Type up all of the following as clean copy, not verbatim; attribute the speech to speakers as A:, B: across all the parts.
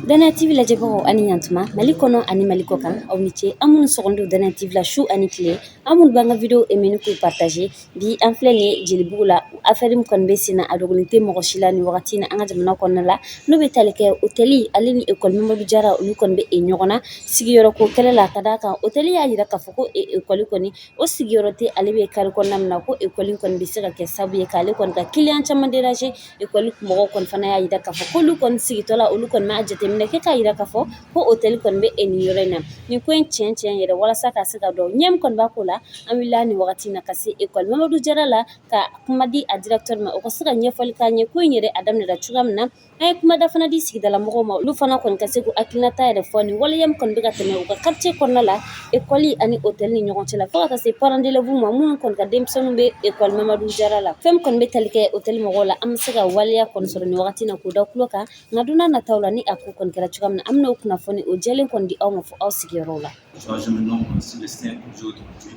A: Dana TV lajɛbagaw ani ɲantuma Mali kɔnɔ ani Mali kɔ kan aw ni ce an minnu sɔgɔlen Dana TV la su ani tile an minnu b'an ka vidéo aimé k'u partager bi an filɛ nin Jelibugu la affaire min kɔni bɛ sen na a dogolen tɛ mɔgɔ si la nin wagati in na an ka jamana kɔnɔna la n'o bɛ tali kɛ hôtel ale ni école Mamadu Jara olu kɔni bɛ ɲɔgɔn na sigiyɔrɔ ko kɛlɛ la ka d'a kan hôtel y'a jira k'a fɔ ko école kɔni o sigiyɔrɔ tɛ ale bɛ carré kɔnɔna min na ko école kɔni bɛ se ka kɛ sababu ye k'ale kɔni ka client caman déranger école mɔgɔw kɔni fana y'a jira k'a fɔ k'olu kɔni sigitɔ la olu kɔni m'a jateminɛ kɛ k'a jira k'a fɔ ko hôtel kɔni bɛ nin yɔrɔ in na nin ko in tiɲɛ yɛrɛ walasa ka se ka dɔn ɲɛ min kɔni b'a ko la an wulila nin wagati in na ka se école Mamadu Jara la ka kuma di a directeur ma o ka se ka ɲɛfɔli k'an ye ko in yɛrɛ a daminɛra cogoya min na an ye kumada fana di sigidala mɔgɔw ma olu fana kɔni ka se k'u hakilinata yɛrɛ fɔ nin waleya min kɔni bɛ ka tɛmɛ u ka quartier kɔnɔna la école ani hôtel ni ɲɔgɔn cɛ la fo ka taa se parents d'élèves ma minnu kɔni ka denmisɛnninw bɛ école Mamadu Jara la fɛn min kɔni bɛ tali kɛ hôtel mɔgɔw la an bɛ se ka waleya kɔni sɔrɔ nin wagati in na k'o da tulo kan nka don n'a nataw la ni a ko kɔni kɛra cogoya min na an bɛna o kunnafoni o jɛlen kɔni di aw ma fɔ aw sigiyɔrɔw la.
B: Je me nomme Célestin Kouzo Dimoudji.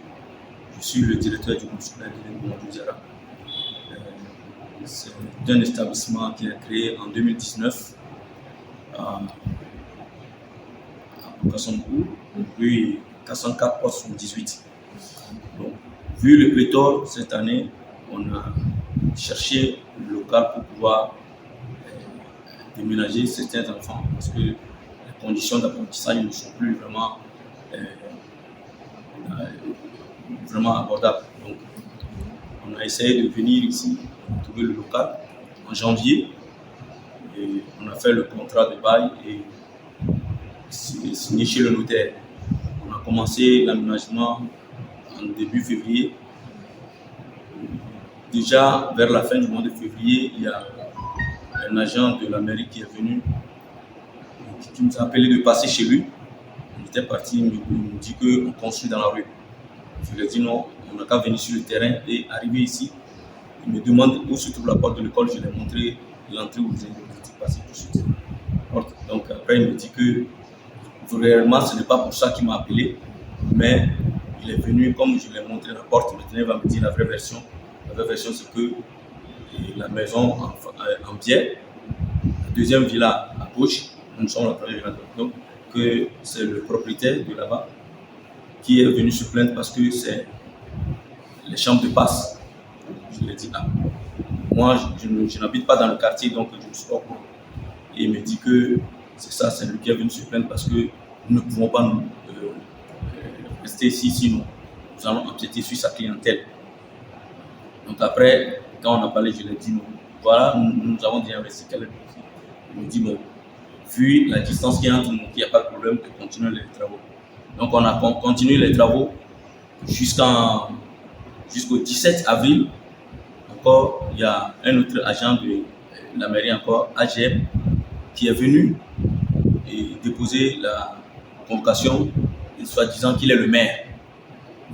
B: Je suis le directeur du groupe scolaire de Mamadu Jara. C'est un établissement qui a créé en 2019 à Kassamkou, puis 404 poste 18. Donc, vu le pléthore cette année, on a cherché le local pour pouvoir déménager certains enfants parce que les conditions d'apprentissage ne sont plus vraiment abordables. Donc, on a essayé de venir ici, trouver le local en janvier et on a fait le contrat de bail et signé chez le notaire. On a commencé l'aménagement en début février. Déjà vers la fin du mois de février, il y a un agent de la mairie qui est venu, qui nous a appelé de passer chez lui. On était parti, il nous dit qu'on construit dans la rue. Je lui ai dit non, on n'a qu'à venir sur le terrain et arriver ici. Il me demande où se trouve la porte de l'école. Je lui ai montré l'entrée où vous êtes passé tout de suite. Donc après, il me dit que réellement, ce n'est pas pour ça qu'il m'a appelé, mais il est venu, comme je lui ai montré la porte, maintenant il va me dire la vraie version. La vraie version, c'est que la maison en biais, la deuxième villa à gauche, nous sommes la première villa. Donc, que c'est le propriétaire de là-bas qui est venu se plaindre parce que c'est les chambres de passe. Je lui ai dit, moi, je n'habite pas dans le quartier, donc je ne suis pas au courant. Et il me dit que c'est ça, c'est lui qui est venu se plaindre parce que nous ne pouvons pas rester ici, sinon nous allons empiéter sur sa clientèle. Donc après, quand on a parlé, je lui ai dit, voilà, nous avons déjà investi quel est le profit. Il me dit, bon, vu la distance qu'il y a entre nous, il n'y a pas de problème de continuer les travaux. Donc on a continué les travaux jusqu'au 17 avril. Encore, il y a un autre agent de la mairie, encore AGM, qui est venu et déposer la convocation, soi-disant qu'il est le maire.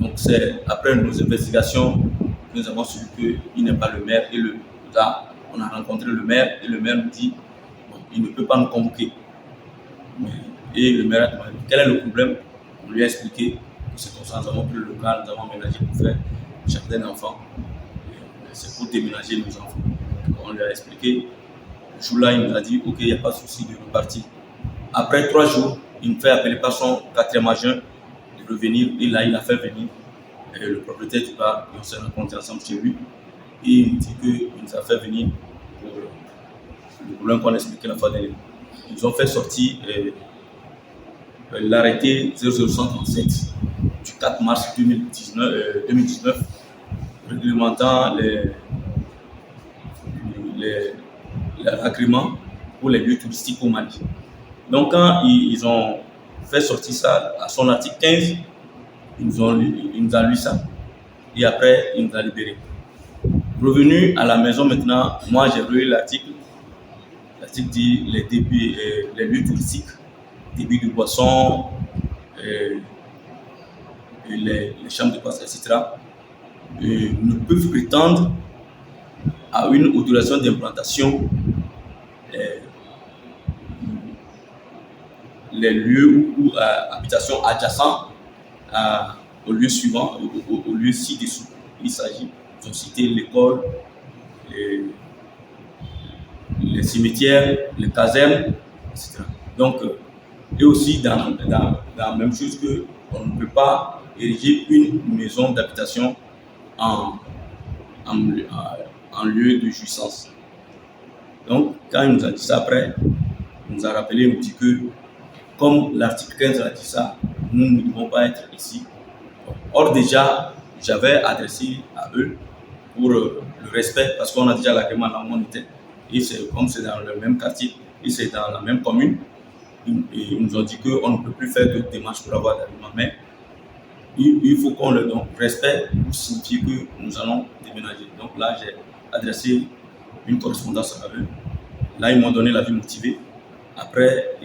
B: Donc c'est après nos investigations que nous avons su qu'il n'est pas le maire. Et là, on a rencontré le maire et le maire nous dit bon, il ne peut pas nous convoquer. Et le maire a demandé quel est le problème. On lui a expliqué que c'est comme ça, nous avons pris le local, nous avons aménagé pour faire un jardin d'enfants. C'est pour déménager nos enfants. On lui a expliqué. Le jour-là, il nous a dit ok, il n'y a pas de souci de repartir. Après 3 jours, il me fait appeler par son 4e agent de revenir. Et là, il a fait venir le propriétaire du bar. Et on s'est rencontrés ensemble chez lui. Et il me dit qu'il nous a fait venir pour le problème qu'on a expliqué la fois dernière. Ils ont fait sortir l'arrêté 00137 du 4 mars 2019 réglementant l'agrément pour les lieux touristiques au Mali. Donc quand ils ont fait sortir ça à son article 15, ils nous ont lu ça et après ils nous ont libérés. Revenu à la maison maintenant, moi j'ai lu l'article. L'article dit les lieux touristiques, débit de boissons, les chambres de passe, etc. Ne peuvent prétendre à une autorisation d'implantation les lieux ou habitations adjacents au lieu suivant, au lieu ci-dessous. Il s'agit, ils ont cité l'école, les cimetières, les casernes, etc. Donc, et aussi dans la même chose que on ne peut pas ériger une maison d'habitation en, en lieu de jouissance. Donc, quand il nous a dit ça après, il nous a rappelé, il nous dit que comme l'article 15 a dit ça, nous ne devons pas être ici. Or, déjà, j'avais adressé à eux pour le respect, parce qu'on a déjà l'agrément là où on était, et comme c'est dans le même quartier, et c'est dans la même commune, ils nous ont dit qu'on ne peut plus faire d'autres démarches pour avoir l'agrément, mais il faut qu'on le donne respect pour signifier que nous allons déménager. Donc là, j'ai adressé une correspondance à eux. Là, ils m'ont donné l'avis motivé. Après,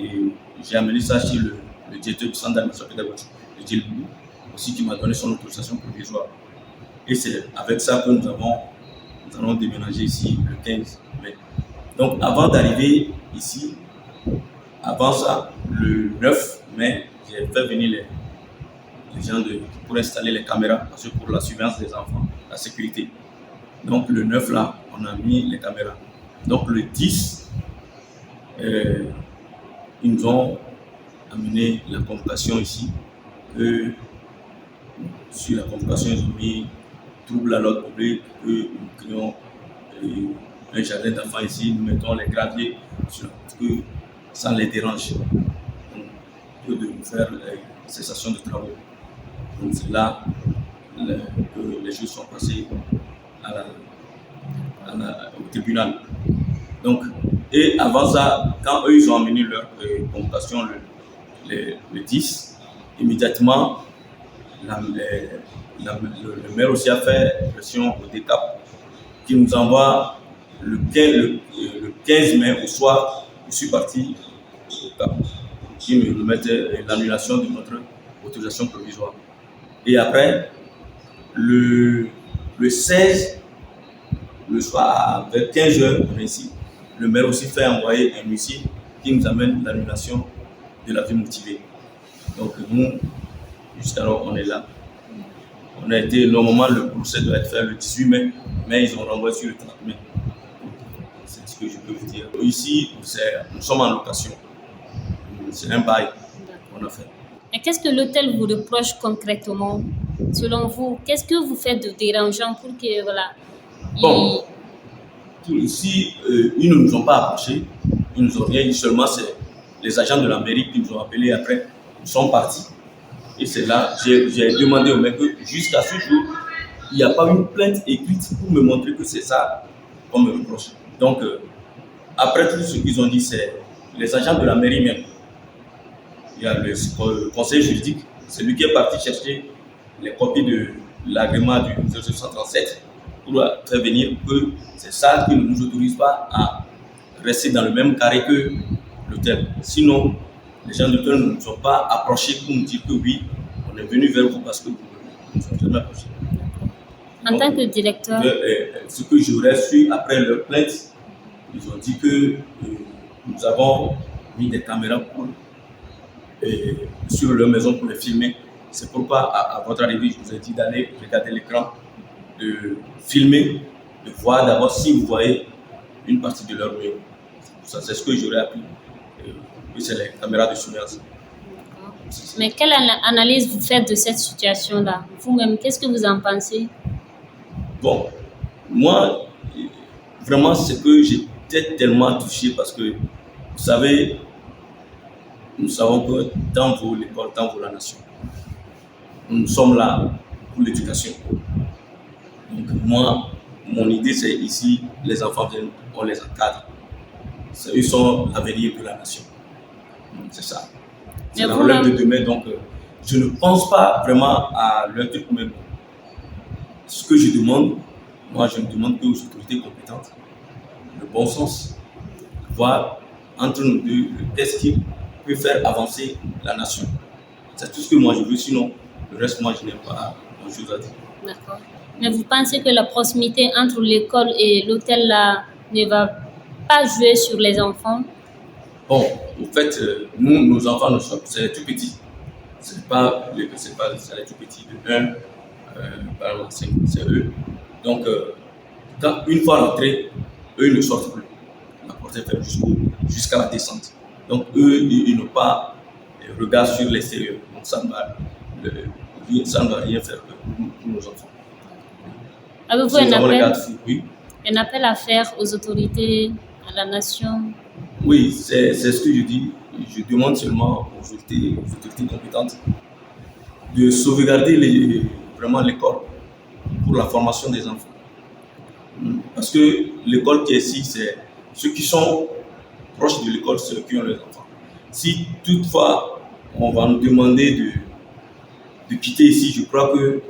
B: j'ai amené ça chez le directeur du centre d'administration pédagogique de Djelbougou, aussi qui m'a donné son autorisation provisoire. Et c'est avec ça que nous allons déménager ici le 15 mai. Donc avant d'arriver ici, avant ça, le 9 mai, j'ai fait venir les gens pour installer les caméras, parce que pour la surveillance des enfants, la sécurité. Donc le 9 là, on a mis les caméras. Donc le 10, ils nous ont amené la convocation ici. Sur la convocation, ils ont mis trouble à l'ordre public, que nous créons un jardin d'enfants ici, nous mettons les graviers pour que ça les dérange, que de faire cessation de travaux. Donc c'est là que les choses sont passées au tribunal. Donc, et avant ça, quand eux ils ont amené leur convocation le 10, immédiatement, le maire aussi a fait pression au DECAP qui nous envoie le 15 mai au soir. Je suis parti au CAP qui me remettait l'annulation de notre autorisation provisoire. Et après, le 16, le soir, vers 15h, ici, le maire aussi fait envoyer un huissier qui nous amène l'annulation de l'avis motivé. Donc nous, jusqu'alors, on est là. On a été, normalement, le procès doit être fait le 18 mai, mais ils ont renvoyé sur le 30 mai. C'est ce que je peux vous dire. Ici, nous sommes en location. C'est un bail qu'on a fait.
A: Et qu'est-ce que l'hôtel vous reproche concrètement? Selon vous, qu'est-ce que vous faites de dérangeant pour que, voilà...
B: Bon, ici, ils ne nous ont pas approchés. Ils nous ont rien dit, seulement c'est les agents de la mairie qui nous ont appelés après. Ils sont partis. Et c'est là, j'ai demandé au maire que jusqu'à ce jour, il n'y a pas une plainte écrite pour me montrer que c'est ça qu'on me reproche. Donc, après tout ce qu'ils ont dit, c'est les agents de la mairie même. Il y a le conseil juridique, c'est lui qui est parti chercher les copies de l'agrément du 1937 pour faire venir que c'est ça qui ne nous autorise pas à rester dans le même carré que l'hôtel. Sinon, les gens de l'hôtel ne nous ont pas approchés pour nous dire que oui, on est venu vers vous parce que vous ne nous avez jamais approchés.
A: En tant que directeur,
B: ce que j'aurais su après leur plainte, ils ont dit que nous avons mis des caméras sur leur maison pour les filmer. C'est pourquoi, à votre arrivée, je vous ai dit d'aller regarder l'écran, de filmer, de voir d'abord si vous voyez une partie de leur maison. Ça, c'est ce que j'aurais appris. Et c'est les caméras de surveillance.
A: Mais quelle analyse vous faites de cette situation-là? Vous-même, qu'est-ce que vous en pensez?
B: Bon, moi, vraiment, c'est que j'étais tellement touché parce que, vous savez, nous savons que tant vaut l'école, tant vaut la nation. Nous sommes là pour l'éducation. Donc moi, mon idée, c'est ici, les enfants viennent, on les encadre. Ils sont l'avenir de la nation. C'est ça. C'est la relève de demain. Donc, je ne pense pas vraiment à leur truc, mais ce que je demande, moi, je ne demande que aux autorités compétentes le bon sens. Voir entre nous deux, qu'est-ce qui peut faire avancer la nation. C'est tout ce que moi je veux, sinon, le reste, moi, je n'ai pas grand-chose à dire.
A: D'accord. Mais vous pensez que la proximité entre l'école et l'hôtel là ne va pas jouer sur les enfants?
B: Bon, en fait, nous, nos enfants, c'est les tout petits. C'est les tout petits de 1 par 5, c'est eux. Donc, une fois rentrés, eux ne sortent plus. La porte est fermée jusqu'à la descente. Donc, eux, ils n'ont pas regard sur l'extérieur. Donc, ça ne va rien faire pour nos enfants.
A: Avez-vous
B: Si nous avons les garde-fous, oui.
A: un appel à faire aux autorités, à la nation?
B: Oui, c'est ce que je dis. Je demande seulement aux autorités compétentes de sauvegarder vraiment l'école pour la formation des enfants. Parce que l'école qui est ici, c'est ceux qui sont proches de l'école, ceux qui ont les enfants. Si toutefois on va nous demander de quitter ici, je crois que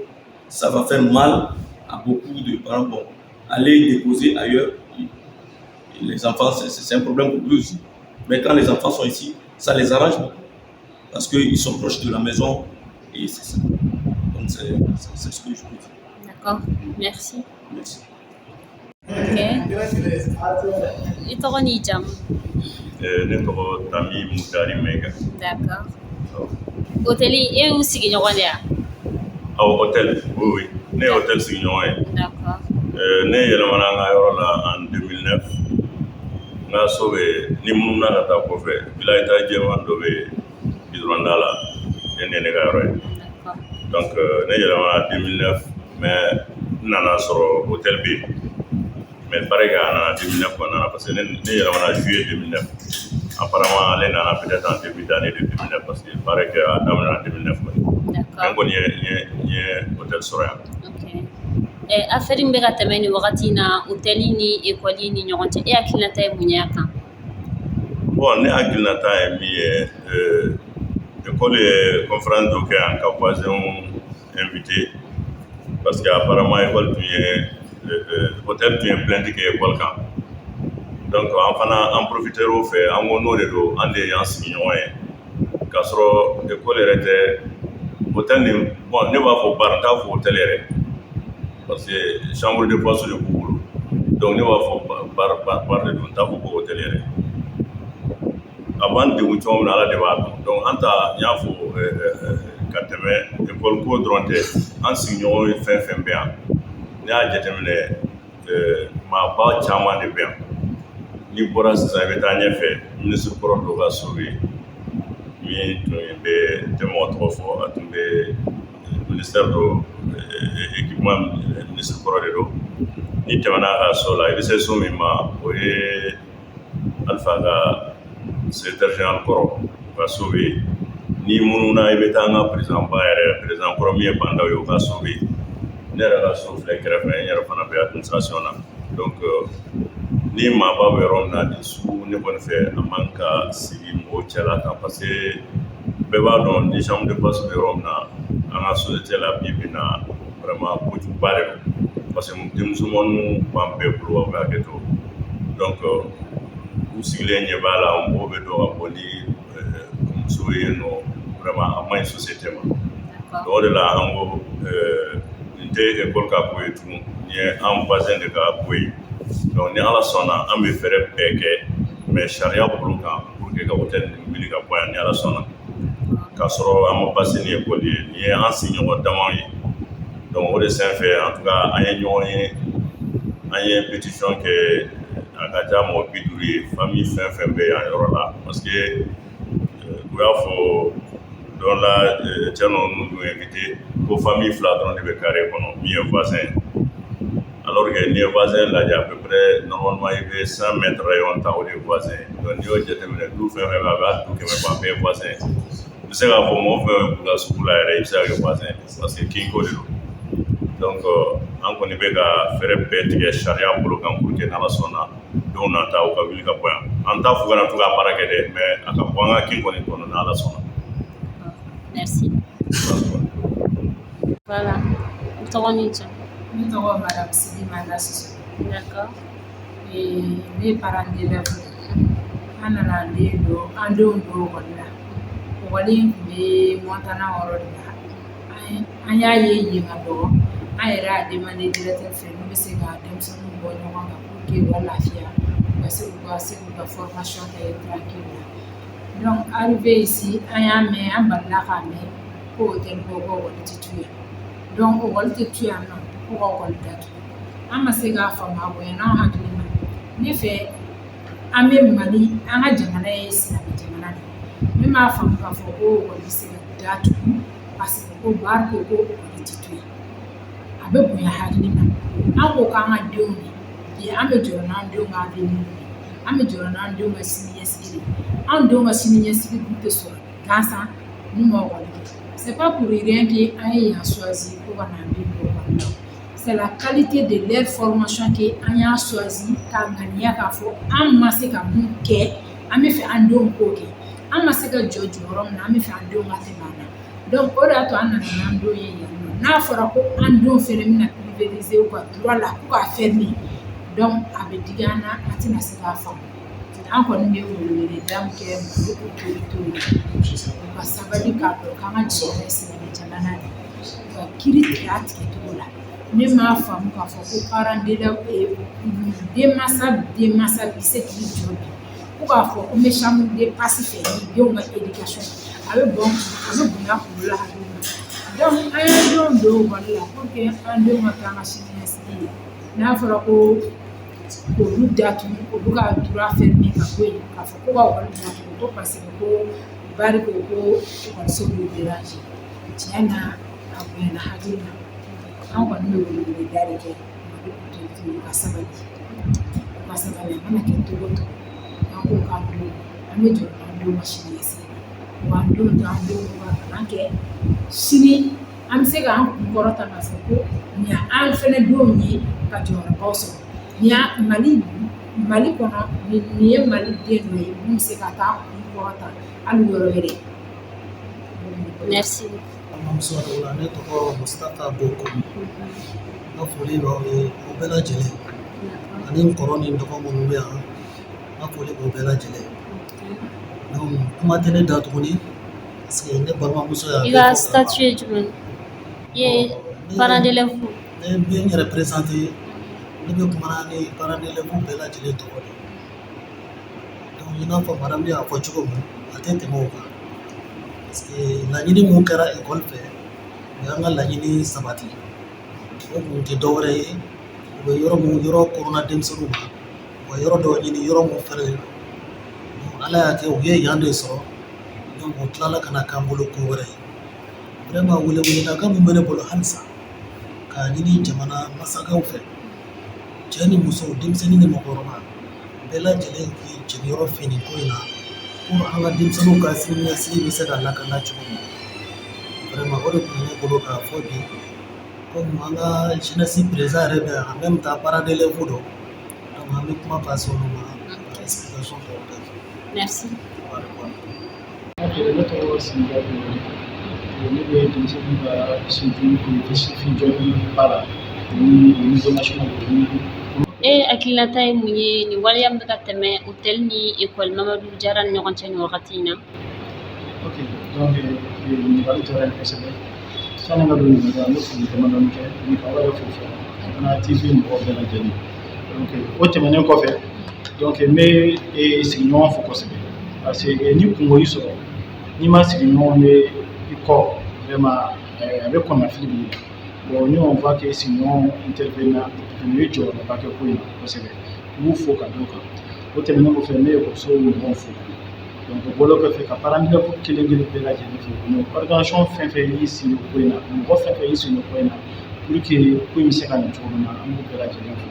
B: ça va faire mal à beaucoup de parents. Bon, aller déposer ailleurs, les enfants, c'est un problème pour eux aussi. Mais quand les enfants sont ici, ça les arrange beaucoup. Parce qu'ils sont proches de la maison et c'est ça. Donc c'est ce que je peux dire.
A: D'accord, merci.
B: Merci.
A: Ok. I tɔgɔ n'i jamu?
C: Ne tɔgɔ Tami Mutari Mega.
A: D'accord. Hôteli, e y'u sigiɲɔgɔn de ya?
C: Hôtel, oui. Ne ye hôtel sigiɲɔgɔn ye.
A: D'accord.
C: Ne yɛlɛmana an ka yɔrɔ la en 2009. N ka so bɛ ni munumuna ka taa kɔfɛ village ta jɛman dɔ bɛ Bidoronda la ne ka yɔrɔ ye.
A: D'accord.
C: Donc ne yɛlɛmana 2009 mais n nana sɔrɔ hôtel bɛ yen. Mais pareil qu'en 2009 parce que ne yɛlɛmana juillet 2009. Apparemment ale nana peut-être en début d'année de 2009 parce que pareil que a daminɛ en 2009 kɔni.
A: D'accord.
C: An kɔni ye hôtel sɔrɔ yan.
A: Ok. Affaire in bɛ ka tɛmɛ nin wagati in na hôteli ni école ni ɲɔgɔn cɛ, e hakilinata ye mun y'a kan?
C: Bon, ne hakilinata ye min ye école ye conférence dɔ kɛ yan ka voisins invité parce que apparemment école tun ye hôtel tun ye plainte kɛ école kan. Donc an fana an profitera o fɛ an ko n'o de don an de y'an sigiɲɔgɔn ye k'a sɔrɔ école yɛrɛ tɛ hôtel ni bon ne b'a fɔ bar n t'a fɔ hôtel yɛrɛ parce que chambre de poste de b'u bolo donc ne b'a fɔ bar de don n t'a fɔ ko hôtel yɛrɛ a b'an degun cogo min na ala de b'a dɔn donc an ta n y'a fɔ ka tɛmɛ école ko dɔrɔn tɛ an sigiɲɔgɔn ye fɛn fɛn bɛ yan ne y'a jateminɛ maaba caman de bɛ yan n'i bɔra sisan i bɛ taa ɲɛfɛ ministre kɔrɔ dɔ ka so bɛ yen min tun bɛ tɛ mɔgɔ tɔgɔ fɔ a tun bɛ ministère dɔ équipement ministre kɔrɔ de don n'i tɛmɛna a ka so la i bɛ se so min ma o ye Alpha ka secrétaire général kɔrɔ ka so bɛ yen n'i mununa i bɛ taa an ka président ba yɛrɛ président kɔrɔ min ye Bandaw ye o ka so bɛ yen ne yɛrɛ ka so filɛ kɛrɛfɛ n yɛrɛ fana bɛ administration na donc ni maaba bɛ yɔrɔ min na nin su ne kɔni fɛ a man ka sigi mɔgɔw cɛla kan parce que bɛɛ b'a dɔn ni chambre de poste bɛ yɔrɔ min na an ka société la bi bi na vraiment kojuguba de don parce que denmusomaninw b'an bɛɛ bolo a bɛ hakɛ to donc u sigilen ɲɛ b'a la mɔgɔw bɛ dɔn ka bɔ ni muso ye nɔ vraiment a man ɲi société ma donc o de la an ko nin tɛ école ka ko ye tugun nin ye an voisin de ka ko ye donc ni ala sɔnna an bɛ fɛɛrɛ bɛɛ kɛ mais sariya bolo kan pour que ka hôtel nin wuli ka bɔ yan ni ala sɔnna k'a sɔrɔ an ma passé ni école ye nin ye an sigiɲɔgɔn damaw ye donc o de senfɛ en tout cas an ye ɲɔgɔn ye an ye pétition kɛ a ka ca mɔgɔ 50 ye famille fɛn fɛn bɛ yan yɔrɔ la parce que u y'a fɔ dɔ la cɛ ninnu y'u invité ko famille fila dɔrɔn de bɛ carré kɔnɔ min ye voisin ye alors que n'i ye voisin lajɛ à peu près normalement i bɛ 100 mètres rayon ta o de ye voisin ye donc n'i y'o jateminɛ du fɛn fɛn bɛ a b'a du 100 ban bɛɛ ye voisin ye i bɛ se k'a fɔ mɔgɔ fɛn fɛn b'u ka sugu la yɛrɛ i bɛ se ka kɛ voisin parce que kinko de don donc an kɔni bɛ ka fɛɛrɛ bɛɛ tigɛ sariya bolo kan pour que n'ala sɔnna don nata u ka wuli ka bɔ yan an t'a fɔ kana to ka baara kɛ dɛ mais a ka bɔ an ka kin kɔni kɔnɔ n'ala sɔnna.
A: Merci. Voilà. Tɔgɔ ni jamu?
D: Ne tɔgɔ Madame Sidi Manda Siso.
A: D'accord.
D: Ne ye parent d'élève de. An nana an denw don ekɔli la. Ekɔli in tun bɛ Montana yɔrɔ de la. An y'a ye yen ka dɔgɔ. An yɛrɛ y'a demandé directeur fɛ n'u bɛ se ka denmisɛnninw bɔ ɲɔgɔn kan pour que u ka lafiya. U ka se k'u ka formation kɛ tranquille la. Donc arrivé ici an y'a mɛn an balila k'a mɛn ko hôtel ko ekɔli tɛ to yen. Donc ekɔli tɛ to yan nɔ ko ka ekɔli datugu. An ma se k'a faamu a bonya n'an hakili ma. Ne fɛ an bɛ Mali an ka jamana ye silamɛ jamana m'a faamu k'a fɔ ko ekɔli bɛ se ka datugu parce que ko bari ko ekɔli tɛ to yen a bɛ bonya hakili ma an ko k'an ka denw de bi an bɛ jɔrɔ n'an denw ka avenir de an bɛ jɔrɔ n'an denw ka siniɲɛsigi de anw denw ka siniɲɛsigi dun tɛ sɔrɔ gansan n'u ma ekɔli kɛ c'est pas pour rien que an ye yan choisi ko ka na an den don ekɔli la c'est la qualité de leur formation que an y'a choisi k'a ŋaniya k'a fɔ an ma se ka mun kɛ an bɛ fɛ an denw k'o kɛ an ma se ka jɔ jɔyɔrɔ min na an bɛ fɛ an denw ka tɛmɛ an na donc o de y'a to an nana n'an denw ye yan nɔ n'a fɔra ko an denw fɛnɛ bɛna privilégier u ka droit la ko k'a fermer donc a bɛ digi an na an tɛna se k'a faamu an kɔni bɛ weleweleda min kɛ Mali autoritew ye u ka sabali k'a dɔn k'an ka jamana ye sɛnɛkɛ jamana de ye u ka kiiri tigɛ a tigɛcogo la ne m'a faamu k'a fɔ ko parent d'élève denmansa bi se k'i jɔ bi ko k'a fɔ ko n bɛ chambre de passe fɛ ni denw ka éducation a bɛ bonya kunkolo la hakili ma donc an y'an denw don ekɔli la pour que an denw ka kɛ an ka siniɲɛsigi ye n'a fɔra ko olu datugu olu ka droit fermer ka bɔ yen k'a fɔ ko ka ekɔli datugu ko parce que ko bari ko ekɔliso b'u déranger tiɲɛ na a bonyana hakili ma an kɔni bɛ weleweleda de kɛ Mali autoritew u ka sabali a mana kɛ cogo o cogo an k'o k'an denw an bɛ jɔrɔ n'an denw ka siniɲɛsigi wa an denw t'an denw ka kalan kɛ sini an bɛ se k'an kun kɔrɔta k'a fɔ ko nin y'an fɛnɛ denw ye ka jɔyɔrɔbaw sɔrɔ nin y'a Mali kɔnɔ nin ye Mali den dɔ ye mun bɛ se ka taa kun kɔrɔta hali yɔrɔ wɛrɛ.
A: Merci.
E: Mamuso dɔw la ne tɔgɔ Mustapha Boko n ka foli b'aw ye o bɛɛ lajɛlen ani n kɔrɔ ni n dɔgɔ minnu bɛ yan n ka foli b'o bɛɛ lajɛlen donc kuma tɛ ne da tuguni parce que ne balimamuso y'a
A: I ka statut ye jumɛn i ye parent d'élève fo
E: ne bɛ n yɛrɛ présenté ne bɛ kumana ni parent d'élève bɛɛ lajɛlen tɔgɔ de donc i n'a fɔ madame y'a fɔ cogo min a tɛ tɛmɛ o kan parce que laɲini mun kɛra ekɔli fɛ o y'an ka laɲini sabati o kun tɛ dɔwɛrɛ ye u bɛ yɔrɔ koronna denmisɛnninw ma u ka yɔrɔ dɔ ɲini yɔrɔ mun fɛrɛ donc ala y'a kɛ u ye yan de sɔrɔ donc u tilala ka na k'an bolo ko wɛrɛ ye vraiment weleweledakan mun bɛ ne bolo halisa k'a ɲini jamana masakɛw fɛ cɛ ni muso denmisɛnnin ni mɔgɔkɔrɔba bɛɛ lajɛlen k'i jeniyɔrɔ fɛ nin ko in na pour an ka denmisɛnninw ka siniɲɛsigi bɛ se ka lakana cogo min vraiment o de tun bɛ ne bolo k'a fɔ bi comme an ka jeunesse président yɛrɛ bɛ yan en même temps parent d'élève dɔ donc an bɛ kuma passer olu ma ka explication dɔw kɛ.
A: Merci.
F: Ok, ne tɔgɔ Siniga Kulibali ne bɛ denmisɛnninw ka suivi comité suivi baara ni au niveau national
A: E hakilinata ye mun ye nin waleya min bɛ ka tɛmɛ hôtel ni école Mamadou Diarra ni ɲɔgɔn cɛ nin wagati in na?
F: Ok, donc ɲininkali diyara n ye kosɛbɛ sani n ka don ɲininkali n bɛ foli damadɔni kɛ ni ka wɛrɛ fo fɔ fana TV mɔgɔw bɛɛ lajɛlen donc o tɛmɛnen kɔfɛ donc n bɛ sigiɲɔgɔn fo kosɛbɛ parce que ni kungo y'i sɔrɔ n'i ma sigiɲɔgɔn ye i kɔ vraiment a bɛ kɔnɔnafili b'i la bon ni on voit que sigiɲɔgɔn intervenant u ye jɔyɔrɔba kɛ ko in na kosɛbɛ n b'u fo ka d'u kan o tɛmɛnen kɔfɛ n bɛ ekɔliso mɔgɔw fo donc o bɔlen kɔfɛ ka parent d'élève kelen-kelen bɛɛ lajɛlen fo mais organisation fɛn fɛn y'i sigi ko in na mɔgɔ fɛn fɛn y'i sigi ko in na pour que ko in bɛ se ka ɲɛ cogo min na an b'u bɛɛ lajɛlen fo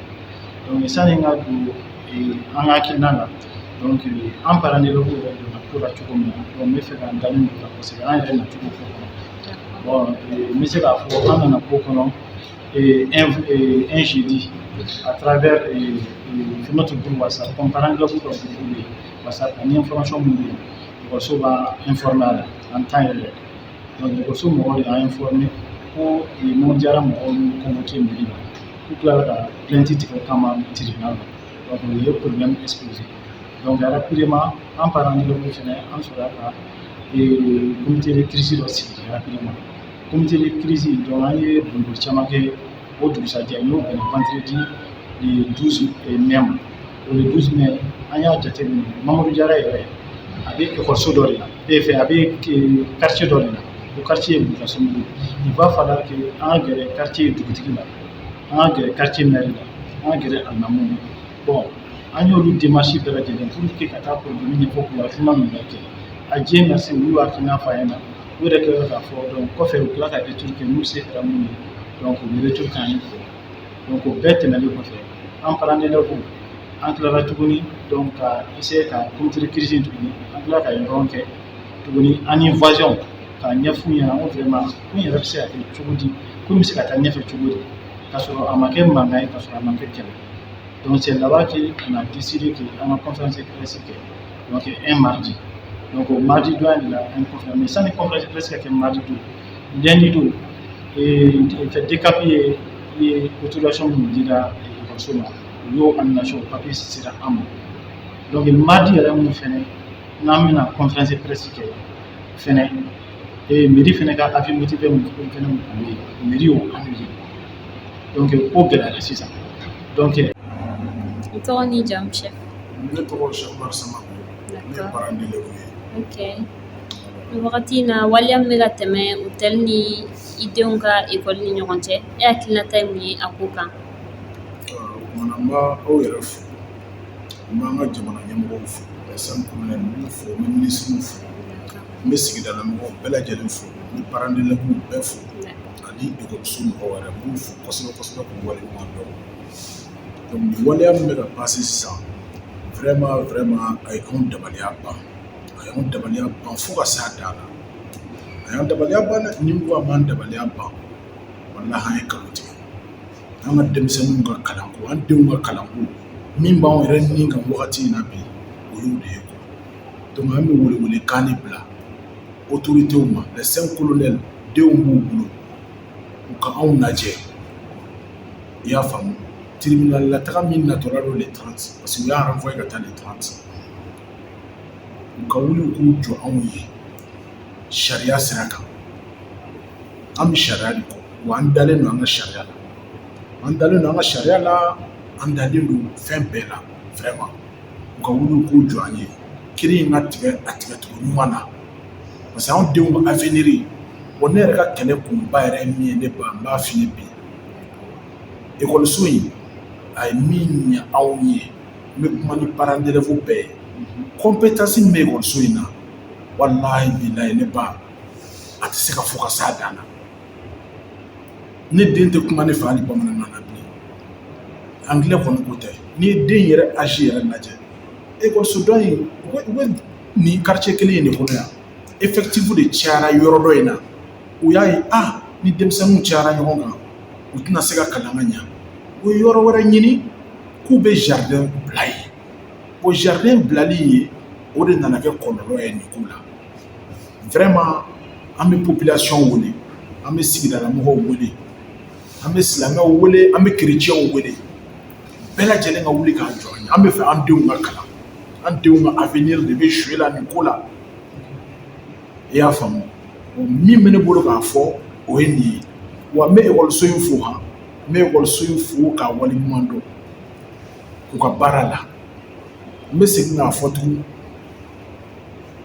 F: donc sani n ka don an ka hakilina la donc an parent d'élève yɛrɛ donna ko la cogo min na donc n bɛ fɛ ka n da min o la kosɛbɛ an yɛrɛ nacogo fɔ kɔnɔ bon n bɛ se k'a fɔ an nana ko kɔnɔ un jeudi à travers notre groupe WhatsApp comme parent d'élève dɔ groupe WhatsApp ani information minnu bɛ yen ekɔliso b'a informé a la en temps réel donc ekɔliso mɔgɔw de y'a informé ko Mamadou Diarra mɔgɔw y'u convoqué mairie la k'u tilala ka plainte tigɛ kama tribunal la donc o ye problème exposé donc rapidement an parent d'élève fɛnɛ an sɔrɔla ka comité de crise dɔ sigi rapidement comité de crise donc an ye boliboli caman kɛ o dugusajɛ n'o bɛnna vendredi le 12 mai ma o le 12 mai an y'a jateminɛ Mamadou Diarra yɛrɛ a bɛ ekɔliso dɔ de la a bɛ quartier dɔ de la o quartier ye Bougassogui il va falloir que an ka gɛrɛ quartier dugutigi la an ka gɛrɛ quartier maire la an ka gɛrɛ alimamuw la bon an y'olu démarche bɛɛ lajɛlen pour que ka taa problème ɲɛfɔ k'u hakilina minɛ kɛ a diɲɛ na se olu y'a hakilina fɔ a ɲɛna u yɛrɛ kɛlen k'a fɔ donc kɔfɛ u tila ka retour kɛ n'u se kɛra mun ye donc u bɛ retour k'an ye donc o bɛɛ tɛmɛnen kɔfɛ an parents d'élèves an tilala tuguni donc ka essayer ka contrer crise in tuguni an tila ka ɲɔgɔn kɛ tuguni an ni voisins k'a ɲɛf'u ɲɛna n ko vraiment ko in yɛrɛ bɛ se ka kɛ cogo di ko in bɛ se ka taa ɲɛfɛ cogo di k'a sɔrɔ a ma kɛ mankan ye k'a sɔrɔ a ma kɛ kɛlɛ donc c'est là-bas qu'on a décidé qu'an ka conférence de presse kɛ donc un mardi donc au mardi don an de la an conférence mais sanni conférence de presse ka kɛ mardi don lundi don fɛ DCAP ye autorisation minnu dira ekɔliso ma u y'o annulation papier sera an ma donc mardi yɛrɛ mun fɛnɛ n'an bɛna conférence de presse kɛ fɛnɛ mairie fɛnɛ ka avis motivé mun fɛnɛ mun tun bɛ yen mairie y'o annulé donc ko gɛlɛyara sisan donc
A: I tɔgɔ n'i jamu chef.
G: Ne tɔgɔ Cheikh Umar Sama. Ne ye parent d'élève ye.
A: Ok. Nin wagati in na waleya min bɛ ka tɛmɛ hôtel ni i denw ka école ni ɲɔgɔn cɛ e hakilinata ye mun ye a ko kan?
G: O kumana n b'a aw yɛrɛ fo n b'an ka jamana ɲɛmɔgɔw fo Alassane Colonel n b'u fo n bɛ ministre fo n bɛ sigidala mɔgɔw bɛɛ lajɛlen fo n bɛ parent d'élève bɛɛ fo ani ekɔliso mɔgɔw yɛrɛ n b'u fo kosɛbɛ kosɛbɛ k'u waleɲuman dɔn donc nin waleya min bɛ ka passé sisan vraiment a ye anw dabaliya ban a y'anw dabaliya ban fo ka s'a dan na a y'an dabaliya ban dɛ ni n ko a m'an dabaliya ban walahi an ye nkalon tigɛ an ka denmisɛnninw ka kalanko an denw ka kalanko min b'anw yɛrɛ ni kan wagati in na bi o y'o de ye quoi donc an bɛ welewelekan de bila autorités ma les 5 colonels denw b'u bolo u ka anw lajɛ i y'a faamu tribunal la taga min natɔla don le 30 parce que u y'a renvoyer ka taa le 30 u ka wuli u k'u jɔ anw ye sariya sira kan an bɛ sariya de kɔ wa an dalen don an ka sariya la an dalen don an ka sariya la an dalen don fɛn bɛɛ la vraiment u ka wuli u k'u jɔ an ye kiiri in ka tigɛ a tigɛcogo ɲuman na parce que anw denw ka avenir wa ne yɛrɛ ka kɛlɛ kunba yɛrɛ ye min ye ne ba n b'a f'i ye bi ekɔliso in a ye min ɲɛ anw ye n bɛ kuma ni parents d'élèves bɛɛ ye compétence min bɛ ekɔliso in na walahi bilahi ne ba a tɛ se ka fɔ ka s'a dan na ne den tɛ kuma ne fɛ hali bamanankan na bilen anglais kɔni ko tɛ n'i ye den yɛrɛ âge yɛrɛ lajɛ ekɔliso dɔ in u bɛ nin quartier kelen in de kɔnɔ yan effectif de cayara yɔrɔ dɔ in na u y'a ye ni denmisɛnninw cayara ɲɔgɔn kan u tɛna se ka kalan ka ɲa u ye yɔrɔ wɛrɛ ɲini k'u bɛ jardin bila yen o jardin bilali ye o de nana kɛ kɔlɔlɔ ye nin ko la vraiment an bɛ population wele an bɛ sigidalamɔgɔw wele an bɛ silamɛw wele an bɛ chrétiens wele bɛɛ lajɛlen ka wuli k'an jɔ an bɛ fɛ an denw ka kalan an denw ka avenir de bɛ jouer la nin ko la i y'a faamu min bɛ ne bolo k'a fɔ o ye nin ye wa n bɛ ekɔliso in fo n bɛ ekɔliso in fo k'a waleɲuman dɔn u ka baara la n bɛ segin k'a fɔ tugun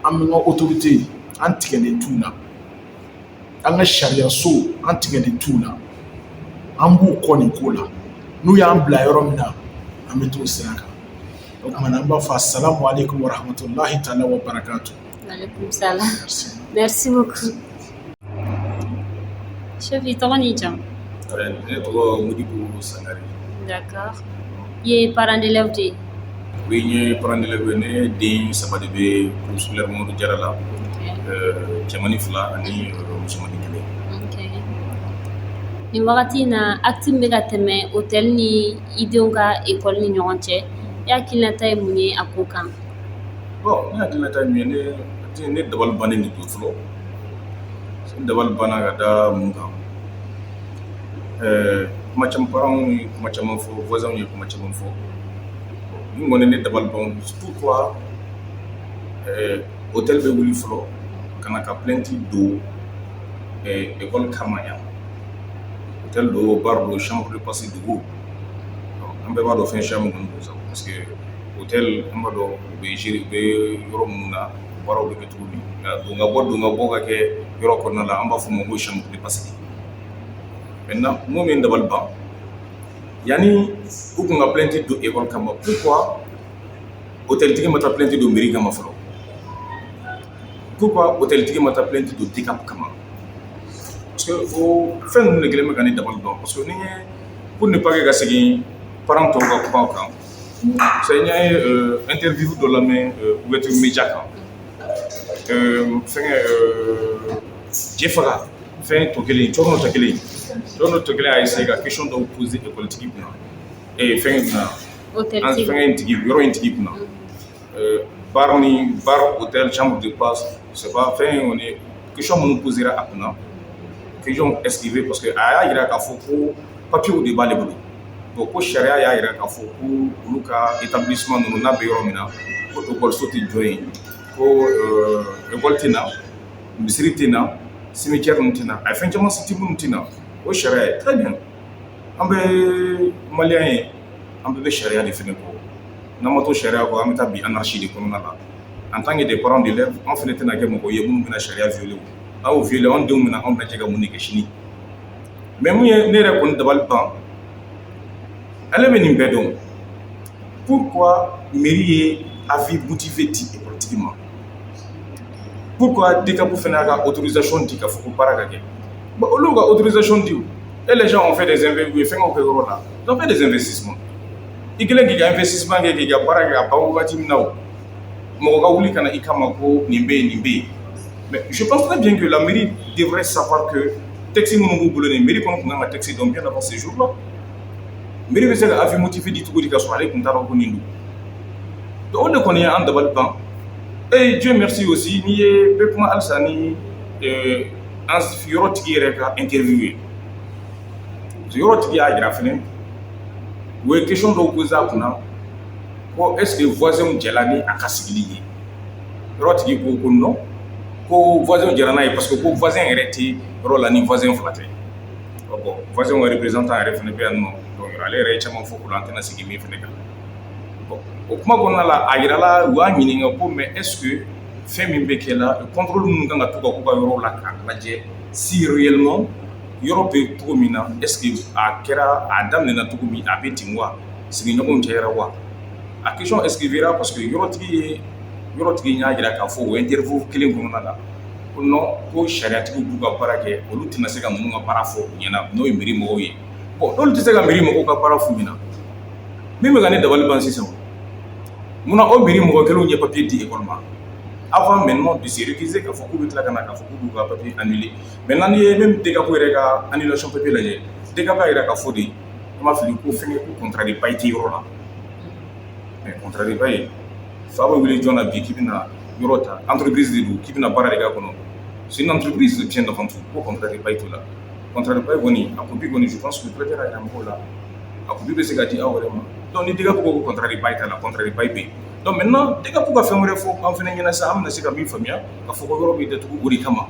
G: an bɛ n ka autorité an tigɛlen t'u la an ka sariyaso an tigɛlen t'u la an b'u kɔ nin ko la n'u y'an bila yɔrɔ min na an bɛ t'o sira kan o kumana an b'a fɔ assalamu alaikum wa rahmatulahi taala wa barakatu.
A: Alaikum salam. Merci beaucoup. Chef, i tɔgɔ n'i jamu?
B: Ne tɔgɔ Modibo Sangare.
A: D'accord. I ye parent d'élève de ye?
B: Oui, n ye parent d'élève ye. Ne den 3 de bɛ groupe scolaire Mamadou Jara la. Cɛmani 2 ani musomanin 1.
A: Nin wagati in na acte min bɛ ka tɛmɛ hôtel ni i denw ka école ni ɲɔgɔn cɛ e hakilinata ye mun ye a ko kan?
B: Bon, ne hakilinata ye min ye ne dabali bannen de don fɔlɔ. N dabali banna ka da mun kan? Kuma caman parents ye kuma caman fɔ, voisins ye kuma caman fɔ. Min kɔni ne dabali ban pourquoi hôtel bɛ wuli fɔlɔ ka na ka plainte don école kama yan. Hôtel do, bar do, chambre de passe do. An bɛɛ b'a dɔn fɛn siya min kɔni don sa parce que hôtel an b'a dɔn u bɛ gérer u bɛ yɔrɔ minnu na baaraw bɛ kɛ cogo min. Don ka bɔ ka kɛ yɔrɔ kɔnɔna la an b'a fɔ o ma ko chambre de passe. Maintenant mun bɛ n dabali ban yanni u kun ka plainte don école kama pourquoi hôtel tigi ma taa plainte don mairie kama fɔlɔ?
G: pourquoi hôtel tigi mata plainte de DECAP kama? Parce que au fin nous les gars d'abord parce que pour ne pas que c'est parents to ka kuma kan c'est une interview de la main ouverture média kan Jefaga fait tokele chono tokele a essayé la question de poser de politique et fait un tigi bureau intigi kuna bar hôtel chambre de passe c'est pas fait on est question mon poser à kuna question esquiver parce que a ira ka fo ko papier au débat les boulot donc ko sharia ya ira ka fo ko luka établissement no na be yoromina ko to ko soti join ko école tina misiri tina cimetière tina a fait comment city tina au sharia très bien ambe malien ambe sharia défini ko namato sharia ko amita bi anarchie de kono la en tant que des parents d'élèves on fait tina ke mo ko yebunu na sharia violé aw violé on de mena on bajega munike chini mais mu ne répond dabal ban elle est venue bedon pourquoi mairie avis motivé politiquement pourquoi DECAP pour faire autorisation DECAP faut pas regarder bon on a autorisation dit et les gens ont fait des investissements ils ont fait des investissements il y a des investissements qui a pas regarder pas au bâtiment now mo ga wuli kana ikama ko nimbe mais je pense très bien que la mairie devrait savoir que taxi mon boulot mairie comme on a taxi donc bien avant ces jours-là mairie veut dire avis motivé dit tout ka so aller kuntaro ko nindu donc on connaît en double temps et Dieu merci aussi ni Pekuma Alsani en yorotigi reka interviewé yorotigi a grafene ou question do poser kuna ko est-ce que voisin Djelani a kasigili yorotigi ko non ko voisin Djelana parce que ko voisin arrêté rôle ni voisin flaté bon voisin représentant refene be non donc aller récemment faut que l'antenne sigi mi fene bon au kuma gonna la ayirala wa nyininga ko mais est-ce que fait min be kela le contrôle mun nga to ko ba yoro la ka laje si réellement Europe to mina est-ce que a kera adam na to mi abeti moi sigi nyoko ntera wa a question est-ce que vera parce que Europe nya gira ka fo interview kilin ko na la non ko sharia tigu buga barake olu tina se ka munu ka para fo nyana no miri mo yi bon dole tise ka miri mo ka para fu mina mimi ga ne dabal ban sisem muna o miri mo kelo nye papier di école ma avant maintenant de se réviser ka fo ko bitla kana ka fo ko buga papier annulé maintenant ni même DECAP ko reka annulation papier la je DECAP ba ira ka fo di ma fili ko fenge ko contrat de payti yoro mais contrat de paye fa ba wili jona bi kibina yorota entreprise de du kibina bara de ga kono c'est une entreprise de bien avant tout pour contrat de paye tout là contrat de paye boni a copie boni je pense que le traiteur a un là a copie de ce gars dit ah vraiment donc ni DECAP ko contrat de paye là contrat de paye b donc maintenant DECAP ko faire mo fo en fene ngena sa amna sika mi famia ka fo ko yoro bi de tout uri kama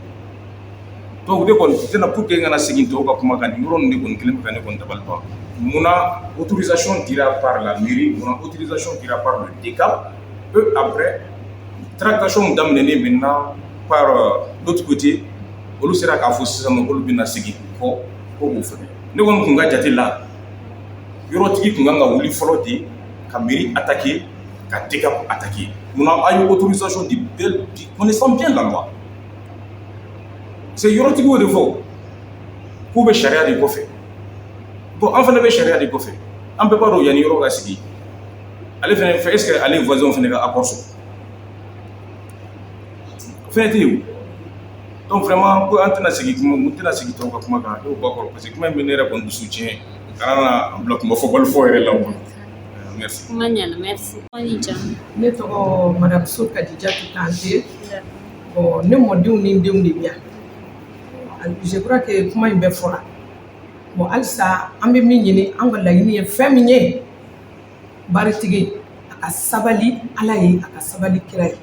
G: donc de ko tena pour que ngana siginto ka kuma kan yoro ndi ko nkelem kan ko tabal ba muna autorisation dira par la mairie muna autorisation dira par le DECAP eux après tractation d'amener maintenant par l'autre côté olu sera ka fo sisa no olu bina sigi ko bu fene ne won kunga jati la yoro tigi kunga nga wuli folote ka mairie attaquer ka DECAP attaquer muna ayo autorisation di connaissant bien la loi c'est yoro tigi wo de fo ko be sharia di ko fe bon en fait be sharia di ko fe en peut pas do yani yoro ga sigi allez fene fait est-ce que aller voisin fene ga accord so faites-vous donc vraiment pour antena sigi kuma mutena sigi to ka kuma ka do ba ko parce que kuma me ne répondre soutien kana bloc mo fo bol fo yere law merci
A: Mañana, merci.
H: Ne tɔgɔ madame So Kadijatu Kante. Bon, ne mɔdenw ni n denw de bi yan. Je crois que kuma in bɛɛ fɔra. Bon, halisa an bɛ min ɲini an ka laɲini ye fɛn min ye baritigi a ka sabali Ala ye a ka sabali kira ye.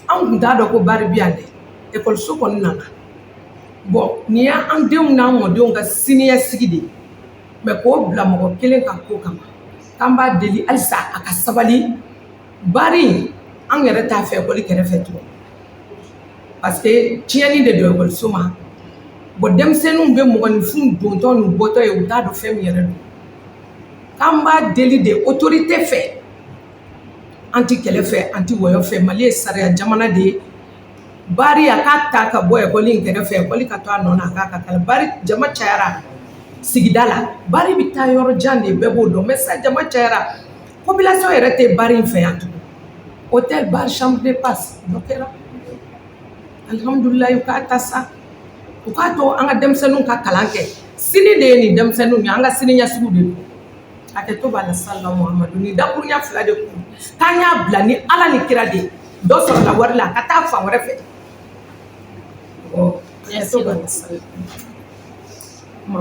H: An kun t'a dɔn ko bari bi yan dɛ. Ekɔliso kɔni nana. Bon, nin y' an denw n'an mɔdenw ka siniɲɛsigi de ye. Mais k'o bila mɔgɔ kelen ka ko kama. K'an b'a deli halisa a ka sabali bari an yɛrɛ t'a fɛ ekɔli kɛrɛfɛ tugun parce que tiɲɛni de don ekɔliso ma bon denmisɛnninw bɛ mɔgɔninfin dontɔ n'u bɔtɔ ye u t'a dɔn fɛn min yɛrɛ don k'an b'a deli de autorité fɛ an ti kɛlɛ fɛ an ti wɔyɔ fɛ Mali ye sariya jamana de ye bari a k'a ta ka bɔ ekɔli in kɛrɛfɛ ekɔli ka to a nɔ na a k'a ka kalan bari jama cayara sigida la bari bɛ taa yɔrɔ jan de bɛɛ b'o dɔn mais sisan jama cayara population yɛrɛ tɛ bari in fɛ yan tugun hôtel bar chambre de passe dɔ kɛra alhamdulilayi u k'a ta sa u k'a to an ka denmisɛnninw ka kalan kɛ sini de ye nin denmisɛnninw ye an ka sini ɲɛsigiw de don hakɛto b'a la sallahu muhamadu nin dakuruɲa 2 de kun k'an y'a bila ni ala ni kira de ye dɔ sɔrɔla wari la a ka taa fan wɛrɛ fɛ hakɛto b'a la sallahu